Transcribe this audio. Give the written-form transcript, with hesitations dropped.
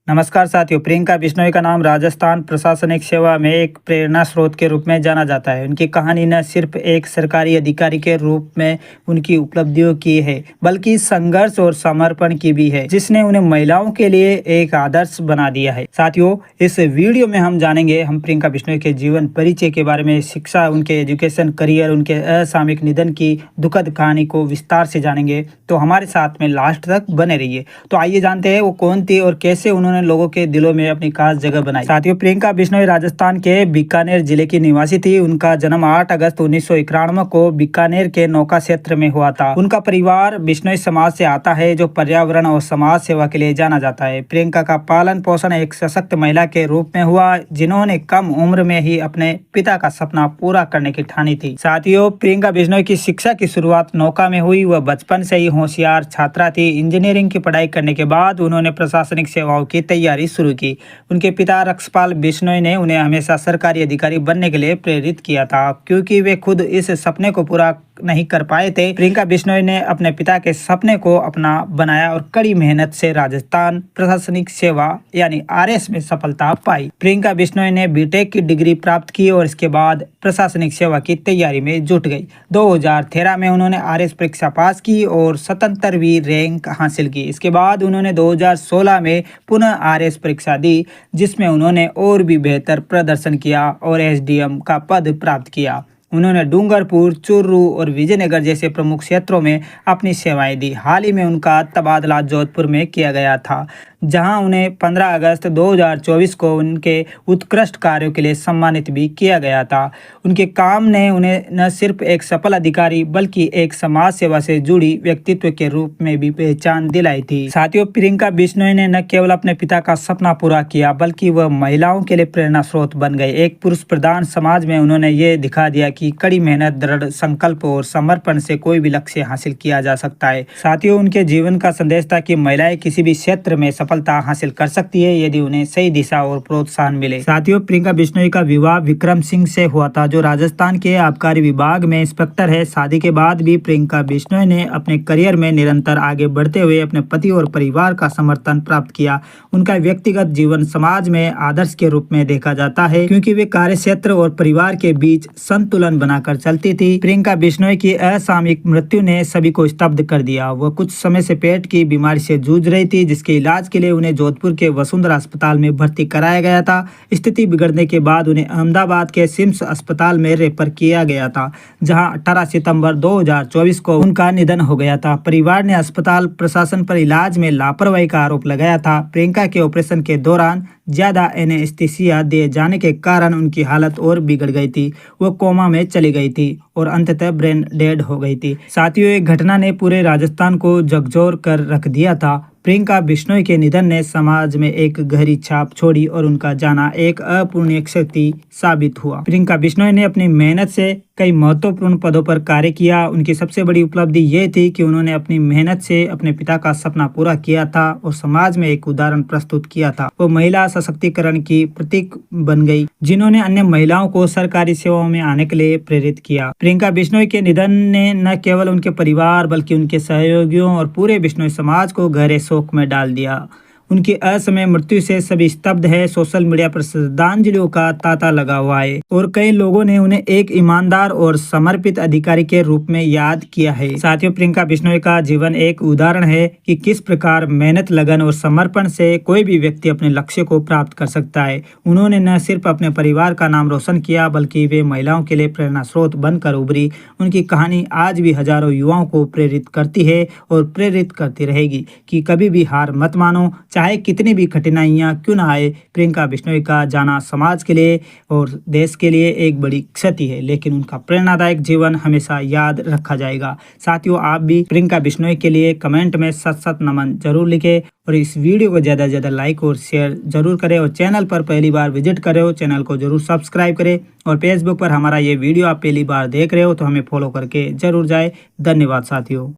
नमस्कार साथियों, प्रियंका बिश्नोई का नाम राजस्थान प्रशासनिक सेवा में एक प्रेरणा स्रोत के रूप में जाना जाता है। उनकी कहानी न सिर्फ एक सरकारी अधिकारी के रूप में उनकी उपलब्धियों की है, बल्कि संघर्ष और समर्पण की भी है, जिसने उन्हें महिलाओं के लिए एक आदर्श बना दिया है। साथियों, इस वीडियो में हम जानेंगे प्रियंका बिश्नोई के जीवन परिचय के बारे में, शिक्षा, उनके एजुकेशन करियर, उनके असामयिक निधन की दुखद कहानी को विस्तार से जानेंगे। तो हमारे साथ में लास्ट तक बने रहिए। तो आइए जानते हैं वो कौन थी और कैसे उन्होंने लोगों के दिलों में अपनी खास जगह बनाई। साथियों, प्रियंका बिश्नोई राजस्थान के बीकानेर जिले की निवासी थी। उनका जन्म 8 अगस्त 1991 को बीकानेर के नौका क्षेत्र में हुआ था। उनका परिवार बिश्नोई समाज से आता है, जो पर्यावरण और समाज सेवा के लिए जाना जाता है। प्रियंका का पालन पोषण एक सशक्त महिला के रूप में हुआ, जिन्होंने कम उम्र में ही अपने पिता का सपना पूरा करने की ठानी थी। साथियों, प्रियंका बिश्नोई की शिक्षा की शुरुआत नौका में हुई। वह बचपन से ही होशियार छात्रा थी। इंजीनियरिंग की पढ़ाई करने के बाद उन्होंने प्रशासनिक सेवाओं की तैयारी शुरू की। उनके पिता रक्षपाल बिश्नोई ने उन्हें हमेशा सरकारी अधिकारी बनने के लिए प्रेरित किया था, क्योंकि वे खुद इस सपने को पूरा नहीं कर पाए थे। प्रियंका बिश्नोई ने अपने पिता के सपने को अपना बनाया और कड़ी मेहनत से राजस्थान प्रशासनिक सेवा यानी आरएस में सफलता पाई। प्रियंका बिश्नोई ने बीटेक की डिग्री प्राप्त की और इसके बाद प्रशासनिक सेवा की तैयारी में जुट गई। 2013 में उन्होंने आरएस परीक्षा पास की और 77वीं रैंक हासिल की। इसके बाद उन्होंने 2016 में पुनः आरएस परीक्षा दी, जिसमें उन्होंने और भी बेहतर प्रदर्शन किया और एसडीएम का पद प्राप्त किया। उन्होंने डूंगरपुर, चूरू और विजयनगर जैसे प्रमुख क्षेत्रों में अपनी सेवाएं दी। हाल ही में उनका तबादला जोधपुर में किया गया था, जहां उन्हें 15 अगस्त 2024 को उनके उत्कृष्ट कार्यों के लिए सम्मानित भी किया गया था। उनके काम ने उन्हें न सिर्फ एक सफल अधिकारी बल्कि एक समाज सेवा से जुड़ी व्यक्तित्व के रूप में भी पहचान दिलाई थी। साथियों, प्रियंका बिश्नोई ने न केवल अपने पिता का सपना पूरा किया, बल्कि वह महिलाओं के लिए प्रेरणा स्रोत बन गए। एक पुरुष प्रधान समाज में उन्होंने ये दिखा दिया कि कड़ी मेहनत, दृढ़ संकल्प और समर्पण से कोई भी लक्ष्य हासिल किया जा सकता है। साथियों, उनके जीवन का संदेश था कि महिलाएं किसी भी क्षेत्र में सफलता हासिल कर सकती है, यदि उन्हें सही दिशा और प्रोत्साहन मिले। साथियों, प्रियंका बिश्नोई का विवाह विक्रम सिंह से हुआ था, जो राजस्थान के आबकारी विभाग में इंस्पेक्टर है। शादी के बाद भी प्रियंका बिश्नोई ने अपने करियर में निरंतर आगे बढ़ते हुए अपने पति और परिवार का समर्थन प्राप्त किया। उनका व्यक्तिगत जीवन समाज में आदर्श के रूप में देखा जाता है, क्योंकि वे कार्य क्षेत्र और परिवार के बीच संतुलन बनाकर चलती थी। प्रियंका बिश्नोई की असामयिक मृत्यु ने सभी को स्तब्ध कर दिया। वह कुछ समय से पेट की बीमारी से जूझ रही थी, जिसके इलाज के लिए उन्हें जोधपुर के वसुंधरा अस्पताल में भर्ती कराया गया था। स्थिति बिगड़ने के बाद उन्हें अहमदाबाद के सिम्स अस्पताल में रेफर किया गया था, जहां 18 सितंबर 2024 को उनका निधन हो गया था। परिवार ने अस्पताल प्रशासन पर इलाज में लापरवाही का आरोप लगाया था। प्रियंका के ऑपरेशन के दौरान ज्यादा एनेस्थीसिया दिए जाने के कारण उनकी हालत और बिगड़ गई थी। वो कोमा में चली गई थी और अंततः ब्रेन डेड हो गई थी। साथियों, एक घटना ने पूरे राजस्थान को झकझोर कर रख दिया था। प्रियंका बिश्नोई के निधन ने समाज में एक गहरी छाप छोड़ी और उनका जाना एक अपूर्णीय क्षति साबित हुआ। प्रियंका बिश्नोई ने अपनी मेहनत से कई महत्वपूर्ण पदों पर कार्य किया। उनकी सबसे बड़ी उपलब्धि ये थी कि उन्होंने अपनी मेहनत से अपने पिता का सपना पूरा किया था और समाज में एक उदाहरण प्रस्तुत किया था। वो महिला सशक्तिकरण की प्रतीक बन गई, जिन्होंने अन्य महिलाओं को सरकारी सेवाओं में आने के लिए प्रेरित किया। प्रियंका बिश्नोई के निधन ने न केवल उनके परिवार बल्कि उनके सहयोगियों और पूरे बिश्नोई समाज को गहरे शोक में डाल दिया। उनकी असमय मृत्यु से सभी स्तब्ध है। सोशल मीडिया पर श्रद्धांजलियों का तांता लगा हुआ है और कई लोगों ने उन्हें एक ईमानदार और समर्पित अधिकारी के रूप में याद किया है। साथियों, प्रियंका बिश्नोई का जीवन एक उदाहरण है कि किस प्रकार मेहनत, लगन और समर्पण से कोई भी व्यक्ति अपने लक्ष्य को प्राप्त कर सकता है। उन्होंने न सिर्फ अपने परिवार का नाम रोशन किया, बल्कि वे महिलाओं के लिए प्रेरणा स्रोत बनकर उभरी। उनकी कहानी आज भी हजारों युवाओं को प्रेरित करती है और प्रेरित करती रहेगी कि कभी भी हार मत मानो, चाहे कितनी भी कठिनाइयां क्यों ना आए। प्रियंका बिश्नोई का जाना समाज के लिए और देश के लिए एक बड़ी क्षति है, लेकिन उनका प्रेरणादायक जीवन हमेशा याद रखा जाएगा। साथियों, आप भी प्रियंका बिश्नोई के लिए कमेंट में सत सत नमन जरूर लिखें और इस वीडियो को ज़्यादा से ज़्यादा लाइक और शेयर जरूर करें और चैनल पर पहली बार विजिट करें हो चैनल को जरूर सब्सक्राइब करें और फेसबुक पर हमारा ये वीडियो आप पहली बार देख रहे हो तो हमें फॉलो करके जरूर जाए। धन्यवाद साथियों।